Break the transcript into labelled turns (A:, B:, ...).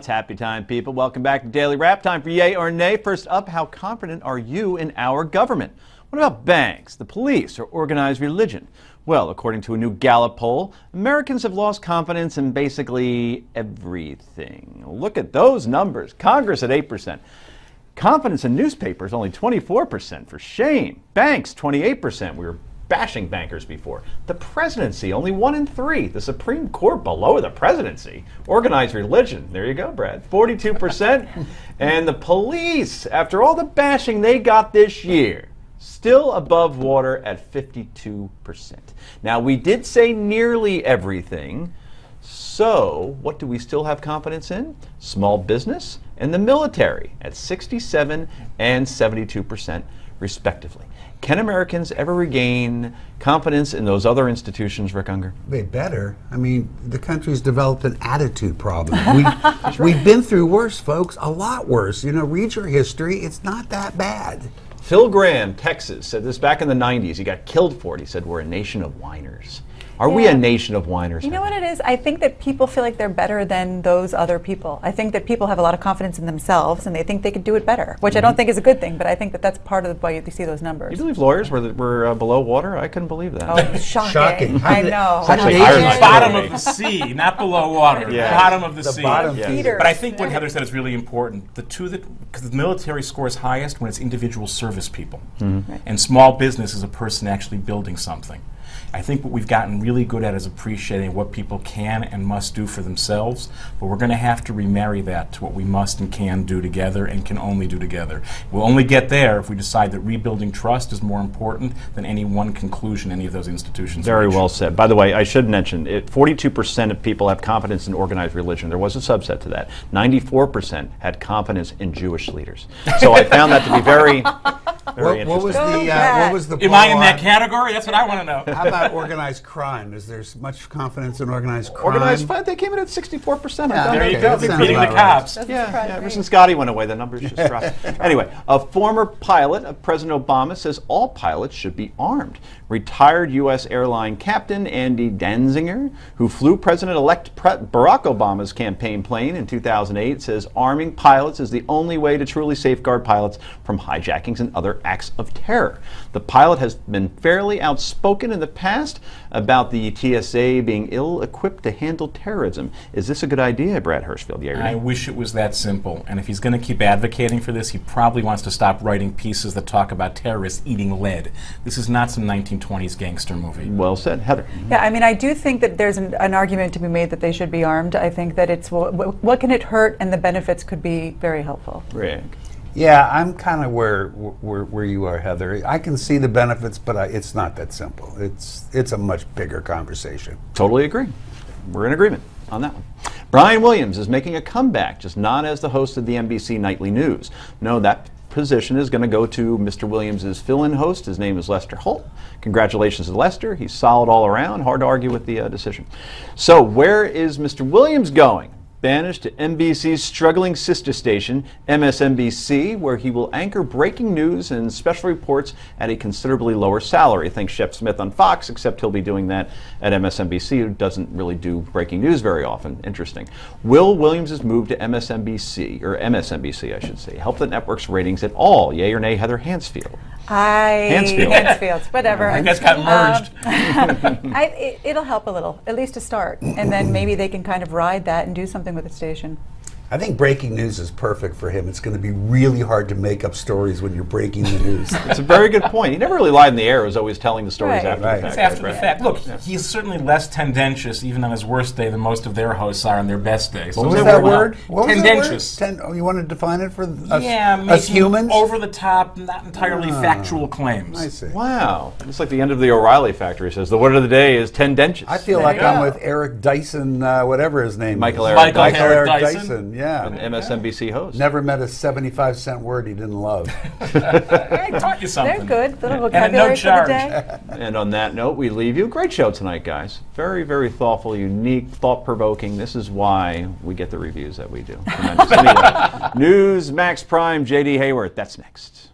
A: It's happy time, people. Welcome back to Daily Wrap. Time for Yay or Nay. First up, how confident are you in our government? What about banks, the police, or organized religion? Well, according to a new Gallup poll, Americans have lost confidence in basically everything. Look at those numbers. Congress at 8%. Confidence in newspapers only 24%. For shame. Banks 28%. We were bashing bankers before. The presidency only 1 in 3. The Supreme Court below the presidency. Organized religion. There you go, Brad. 42%. And the police, after all the bashing they got this year, still above water at 52%. Now, we did say nearly everything. So, what do we still have confidence in? Small business and the military at 67 and 72%, respectively. Can Americans ever regain confidence in those other institutions, Rick Unger?
B: They better. I mean, the country's developed an attitude problem. We've been through worse, folks, a lot worse. You know, read your history. It's not that bad.
A: Phil Graham, Texas, said this back in the 90s. He got killed for it. He said, we're a nation of whiners. Are we a nation of whiners?
C: You know what it is? I think that people feel like they're better than those other people. I think that people have a lot of confidence in themselves and they think they could do it better, which I don't think is a good thing, but I think that that's part of why you see those numbers.
A: You believe lawyers were below water? I couldn't believe that.
C: Oh, shocking. I know.
D: Bottom of the sea, not below water.
A: Yeah.
D: Bottom of the sea.
C: Yeah.
D: But I think what Heather said is really important. Because the military scores highest when it's individual service people.
C: Right.
D: And small business is a person actually building something. I think what we've gotten really good at is appreciating what people can and must do for themselves, but we're going to have to remarry that to what we must and can do together and can only do together. We'll only get there if we decide that rebuilding trust is more important than any one conclusion any of those institutions
A: Very
D: reach.
A: well said. By the way, I should mention, 42% of people have confidence in organized religion. There was a subset to that. 94% had confidence in Jewish leaders. So I found that to be very interesting.
B: What was the
D: Am I in that category? That's what I want to know.
B: How about organized crime? Is there much confidence in organized crime?
A: Organized crime, they came in at 64%.
B: Yeah,
D: There you
B: okay,
D: go.
B: that
D: They're
B: sounds
D: beating the
B: about
D: cops.
A: Yeah, ever since Gotti went away, the numbers just dropped. Anyway, a former pilot of President Obama says all pilots should be armed. Retired U.S. airline captain Andy Danziger, who flew President-elect Barack Obama's campaign plane in 2008, says arming pilots is the only way to truly safeguard pilots from hijackings and other acts of terror. The pilot has been fairly outspoken in the past about the TSA being ill-equipped to handle terrorism. Is this a good idea, Brad Hirschfield? Yeah,
D: I wish it was that simple. And if he's going to keep advocating for this, he probably wants to stop writing pieces that talk about terrorists eating lead. This is not some 1920s gangster movie.
A: Well said. Heather?
C: Yeah, I mean, I do think that there's an argument to be made that they should be armed. I think that it's what can it hurt, and the benefits could be very helpful.
A: Rick?
B: Yeah, I'm kind of where you are, Heather. I can see the benefits, but it's not that simple. It's a much bigger conversation.
A: Totally agree. We're in agreement on that one. Brian Williams is making a comeback, just not as the host of the NBC Nightly News. No, that position is going to go to Mr. Williams' fill-in host. His name is Lester Holt. Congratulations to Lester. He's solid all around. Hard to argue with the decision. So where is Mr. Williams going? Banished to NBC's struggling sister station, MSNBC, where he will anchor breaking news and special reports at a considerably lower salary. Think Shep Smith on Fox, except he'll be doing that at MSNBC, who doesn't really do breaking news very often. Interesting. Will Williams' move to MSNBC, I should say, help the network's ratings at all? Yea or nay, Heather Hansfield?
C: Hansfield, whatever.
D: I guess got merged.
C: It'll help a little, at least to start, and then maybe they can kind of ride that and do something with the station.
B: I think breaking news is perfect for him. It's going to be really hard to make up stories when you're breaking the news.
A: It's a very good point. He never really lied in the air. He was always telling the stories after the fact.
D: It's after the fact. Look, he's certainly less tendentious, even on his worst day, than most of their hosts are on their best day.
B: So what was that word?
D: Tendentious.
B: You want to define it for us,
D: us
B: humans?
D: Over the top, not entirely factual claims.
B: I see.
A: Wow. It's like the end of the O'Reilly Factory says the word of the day is tendentious.
B: I feel like I'm with Eric Dyson, whatever his name
A: Michael
B: is.
A: Eric
D: Dyson.
B: Yeah.
A: An MSNBC host.
B: Never met a 75-cent word he didn't love.
D: I taught you something.
C: They're good. Little
D: And at no
C: vocabulary for the
D: charge.
C: day.
A: And on that note, we leave you. Great show tonight, guys. Very, very thoughtful, unique, thought-provoking. This is why we get the reviews that we do. Tremendous. Anyway, News Max Prime, J.D. Hayward. That's next.